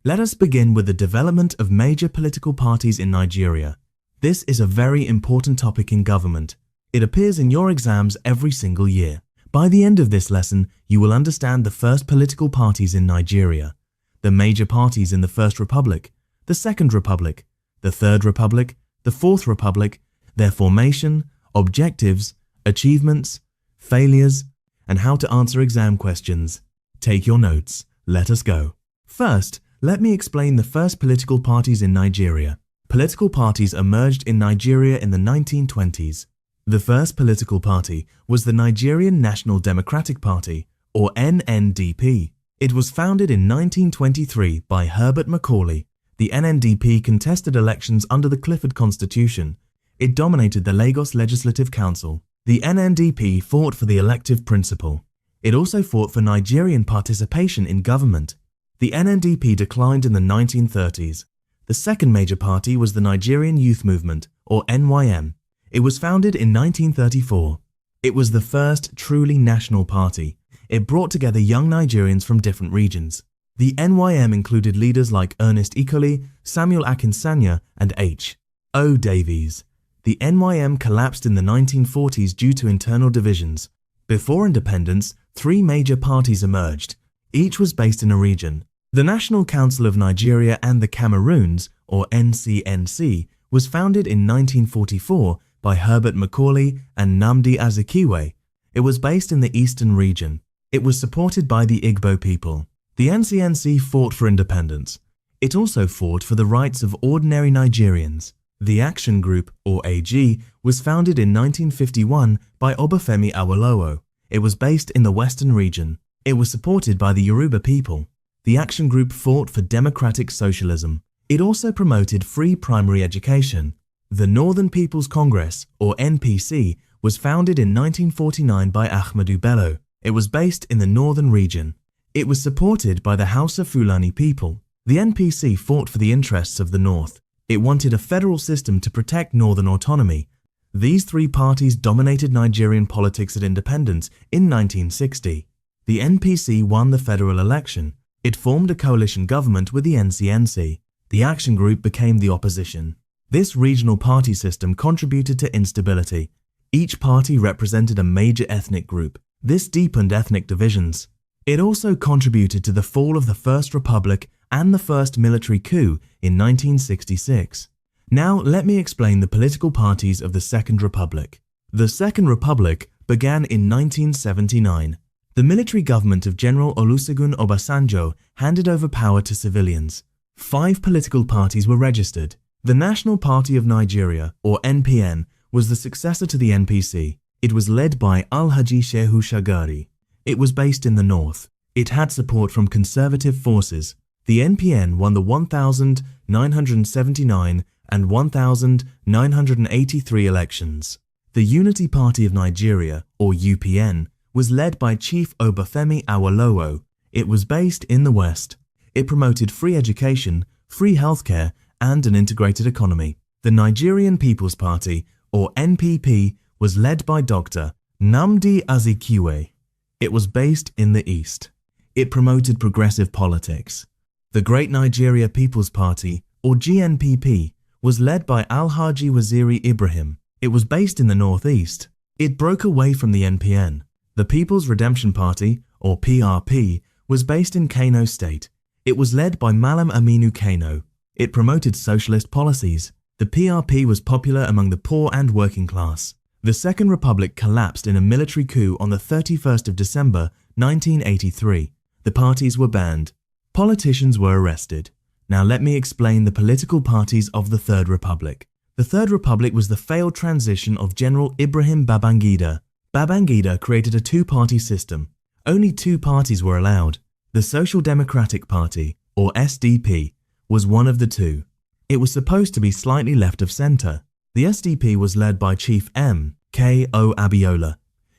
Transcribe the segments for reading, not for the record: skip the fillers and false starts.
Let us begin with the development of major political parties in Nigeria. This is a very important topic in government. It appears in your exams every single year. By the end of this lesson, you will understand the first political parties in Nigeria, the major parties in the First Republic, the Second Republic, the Third Republic, the Fourth Republic, their formation, objectives, achievements, failures, and how to answer exam questions. Take your notes. Let us go. First, let me explain the first political parties in Nigeria. Political parties emerged in Nigeria in the 1920s. The first political party was the Nigerian National Democratic Party, or NNDP. It was founded in 1923 by Herbert Macaulay. The NNDP contested elections under the Clifford Constitution. It dominated the Lagos Legislative Council. The NNDP fought for the elective principle. It also fought for Nigerian participation in government. The NNDP declined in the 1930s. The second major party was the Nigerian Youth Movement, or NYM. It was founded in 1934. It was the first truly national party. It brought together young Nigerians from different regions. The NYM included leaders like Ernest Ikoli, Samuel Akinsanya, and H.O. Davies. The NYM collapsed in the 1940s due to internal divisions. Before independence, three major parties emerged. Each was based in a region. The National Council of Nigeria and the Cameroons, or NCNC, was founded in 1944 by Herbert Macaulay and Nnamdi Azikiwe. It was based in the eastern region. It was supported by the Igbo people. The NCNC fought for independence. It also fought for the rights of ordinary Nigerians. The Action Group, or AG, was founded in 1951 by Obafemi Awolowo. It was based in the western region. It was supported by the Yoruba people. The Action Group fought for democratic socialism. It also promoted free primary education. The Northern People's Congress, or NPC, was founded in 1949 by Ahmadu Bello. It was based in the northern region. It was supported by the Hausa Fulani people. The NPC fought for the interests of the North. It wanted a federal system to protect northern autonomy. These three parties dominated Nigerian politics at independence in 1960. The NPC won the federal election. It formed a coalition government with the NCNC. The Action Group became the opposition. This regional party system contributed to instability. Each party represented a major ethnic group. This deepened ethnic divisions. It also contributed to the fall of the First Republic and the first military coup in 1966. Now let me explain the political parties of the Second Republic. The Second Republic began in 1979. The military government of General Olusegun Obasanjo handed over power to civilians. 5 political parties were registered. The National Party of Nigeria, or NPN, was the successor to the NPC. It was led by Alhaji Shehu Shagari. It was based in the north. It had support from conservative forces. The NPN won the 1,979 and 1,983 elections. The Unity Party of Nigeria, or UPN, was led by Chief Obafemi Awolowo. It was based in the west. It promoted free education, free healthcare, and an integrated economy. The Nigerian People's Party, or NPP, was led by Dr. Nnamdi Azikiwe. It was based in the east. It promoted progressive politics. The Great Nigeria People's Party, or GNPP, was led by Alhaji Waziri Ibrahim. It was based in the northeast. It broke away from the NPN. The People's Redemption Party, or PRP, was based in Kano State. It was led by Malam Aminu Kano. It promoted socialist policies. The PRP was popular among the poor and working class. The Second Republic collapsed in a military coup on the 31st of December 1983. The parties were banned. Politicians were arrested. Now let me explain the political parties of the Third Republic. The Third Republic was the failed transition of General Ibrahim Babangida. Babangida created a two-party system. Only 2 parties were allowed. The Social Democratic Party, or SDP, was one of the 2. It was supposed to be slightly left of centre. The SDP was led by Chief M.K.O. Abiola.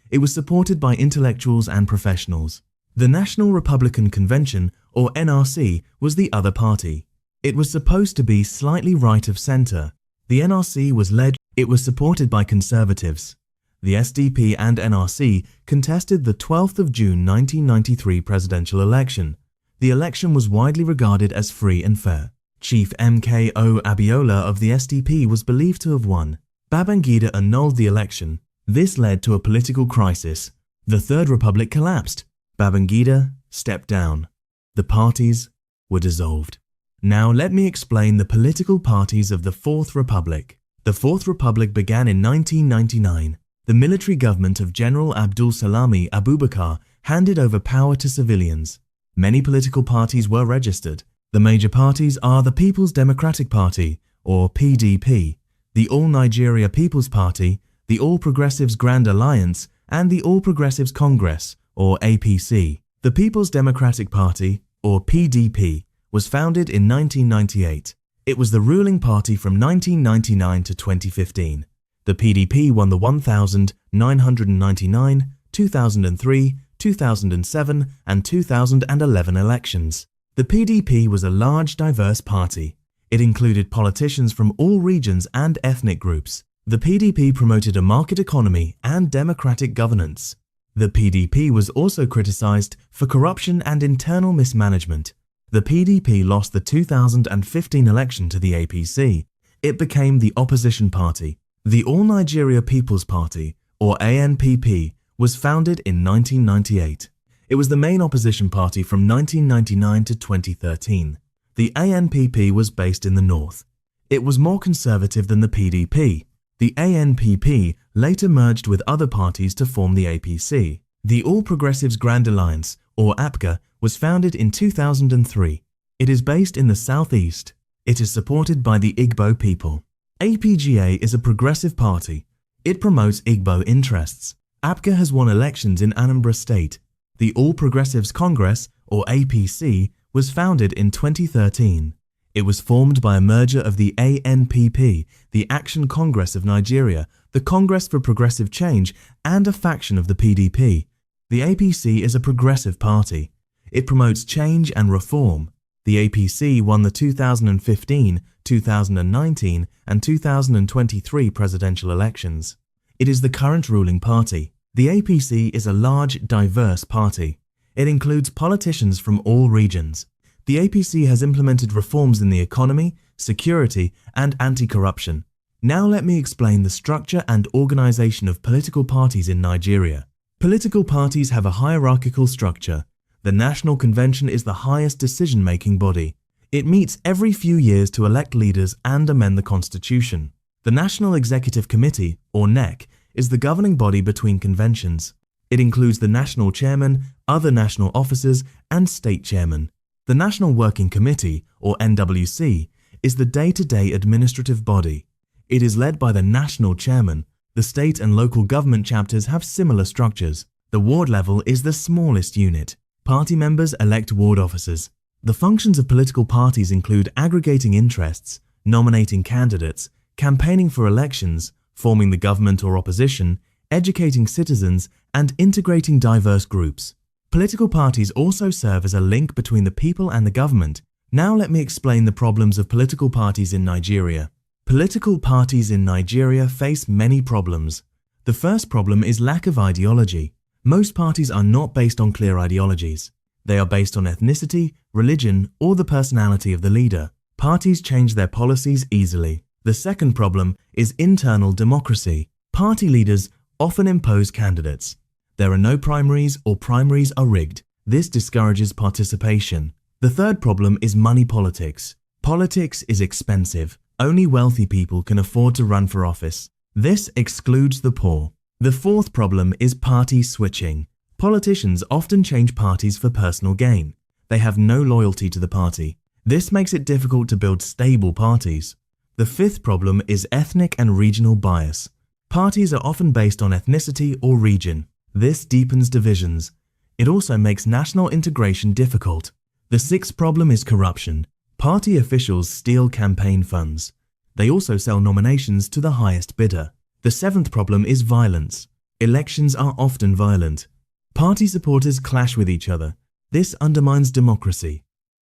It was supported by intellectuals and professionals. The National Republican Convention, or NRC, was the other party. It was supposed to be slightly right of centre. The NRC was led. It was supported by conservatives. The SDP and NRC contested the 12th of June 1993 presidential election. The election was widely regarded as free and fair. Chief MKO Abiola of the SDP was believed to have won. Babangida annulled the election. This led to a political crisis. The Third Republic collapsed. Babangida stepped down. The parties were dissolved. Now let me explain the political parties of the Fourth Republic. The Fourth Republic began in 1999. The military government of General Abdul Salami Abubakar handed over power to civilians. Many political parties were registered. The major parties are the People's Democratic Party, or PDP, the All Nigeria People's Party, the All Progressives Grand Alliance, and the All Progressives Congress, or APC. The People's Democratic Party, or PDP, was founded in 1998. It was the ruling party from 1999 to 2015. The PDP won the 1999, 2003, 2007, and 2011 elections. The PDP was a large, diverse party. It included politicians from all regions and ethnic groups. The PDP promoted a market economy and democratic governance. The PDP was also criticized for corruption and internal mismanagement. The PDP lost the 2015 election to the APC. It became the opposition party. The All Nigeria People's Party, or ANPP, was founded in 1998. It was the main opposition party from 1999 to 2013. The ANPP was based in the north. It was more conservative than the PDP. The ANPP later merged with other parties to form the APC. The All Progressives Grand Alliance, or APGA, was founded in 2003. It is based in the southeast. It is supported by the Igbo people. APGA is a progressive party. It promotes Igbo interests. APGA has won elections in Anambra State. The All Progressives Congress, or APC, was founded in 2013. It was formed by a merger of the ANPP, the Action Congress of Nigeria, the Congress for Progressive Change, and a faction of the PDP. The APC is a progressive party. It promotes change and reform. The APC won the 2015, 2019, and 2023 presidential elections. It is the current ruling party. The APC is a large, diverse party. It includes politicians from all regions. The APC has implemented reforms in the economy, security, and anti-corruption. Now let me explain the structure and organization of political parties in Nigeria. Political parties have a hierarchical structure. The National Convention is the highest decision-making body. It meets every few years to elect leaders and amend the constitution. The National Executive Committee, or NEC, is the governing body between conventions. It includes the national chairman, other national officers, and state chairman. The National Working Committee, or NWC, is the day-to-day administrative body. It is led by the national chairman. The state and local government chapters have similar structures. The ward level is the smallest unit. Party members elect ward officers. The functions of political parties include aggregating interests, nominating candidates, campaigning for elections, forming the government or opposition, educating citizens, and integrating diverse groups. Political parties also serve as a link between the people and the government. Now let me explain the problems of political parties in Nigeria. Political parties in Nigeria face many problems. The first problem is lack of ideology. Most parties are not based on clear ideologies. They are based on ethnicity, religion, or the personality of the leader. Parties change their policies easily. The second problem is internal democracy. Party leaders often impose candidates. There are no primaries or primaries are rigged. This discourages participation. The third problem is money politics. Politics is expensive. Only wealthy people can afford to run for office. This excludes the poor. The fourth problem is party switching. Politicians often change parties for personal gain. They have no loyalty to the party. This makes it difficult to build stable parties. The fifth problem is ethnic and regional bias. Parties are often based on ethnicity or region. This deepens divisions. It also makes national integration difficult. The sixth problem is corruption. Party officials steal campaign funds. They also sell nominations to the highest bidder. The seventh problem is violence. Elections are often violent. Party supporters clash with each other. This undermines democracy.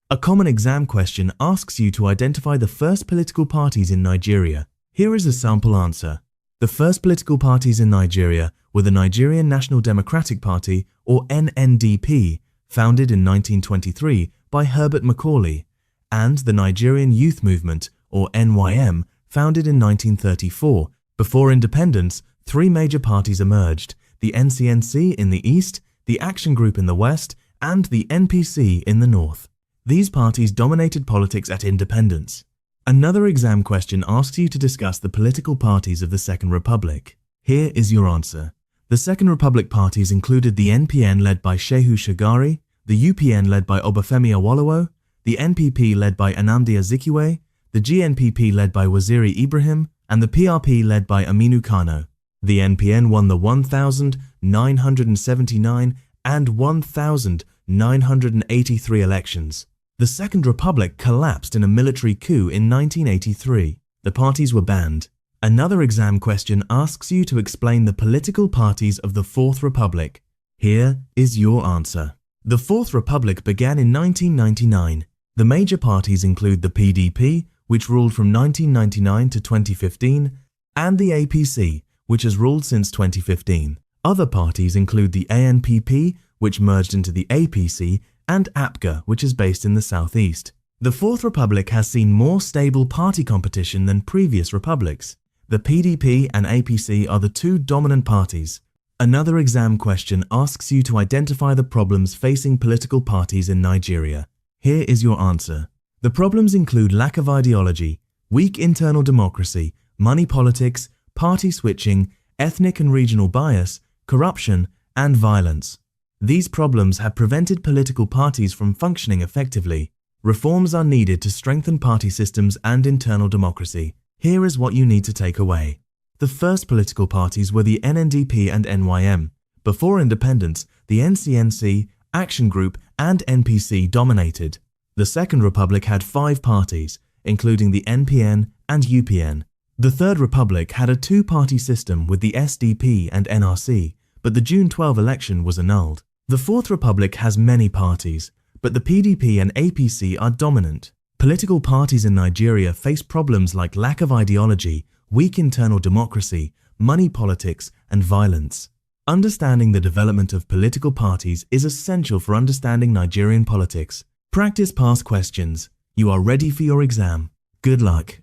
A common exam question asks you to identify the first political parties in Nigeria. Here is a sample answer. The first political parties in Nigeria were the Nigerian National Democratic Party, or NNDP, founded in 1923 by Herbert Macaulay, and the Nigerian Youth Movement, or NYM, founded in 1934. Before independence, three major parties emerged: the NCNC in the east, the Action Group in the west, and the NPC in the north. These parties dominated politics at independence. Another exam question asks you to discuss the political parties of the Second Republic. Here is your answer. The Second Republic parties included the NPN led by Shehu Shagari, the UPN led by Obafemi Awolowo, the NPP led by Nnamdi Azikiwe, the GNPP led by Waziri Ibrahim, and the PRP led by Aminu Kano. The NPN won the 1,979 and 1,983 elections. The Second Republic collapsed in a military coup in 1983. The parties were banned. Another exam question asks you to explain the political parties of the Fourth Republic. Here is your answer. The Fourth Republic began in 1999. The major parties include the PDP, which ruled from 1999 to 2015, and the APC, which has ruled since 2015. Other parties include the ANPP, which merged into the APC, and APGA, which is based in the southeast. The Fourth Republic has seen more stable party competition than previous republics. The PDP and APC are the two dominant parties. Another exam question asks you to identify the problems facing political parties in Nigeria. Here is your answer. The problems include lack of ideology, weak internal democracy, money politics, party switching, ethnic and regional bias, corruption, and violence. These problems have prevented political parties from functioning effectively. Reforms are needed to strengthen party systems and internal democracy. Here is what you need to take away. The first political parties were the NNDP and NYM. Before independence, the NCNC, Action Group, and NPC dominated. The Second Republic had 5 parties, including the NPN and UPN. The Third Republic had a two-party system with the SDP and NRC, but the June 12 election was annulled. The Fourth Republic has many parties, but the PDP and APC are dominant. Political parties in Nigeria face problems like lack of ideology, weak internal democracy, money politics, and violence. Understanding the development of political parties is essential for understanding Nigerian politics. Practice past questions. You are ready for your exam. Good luck.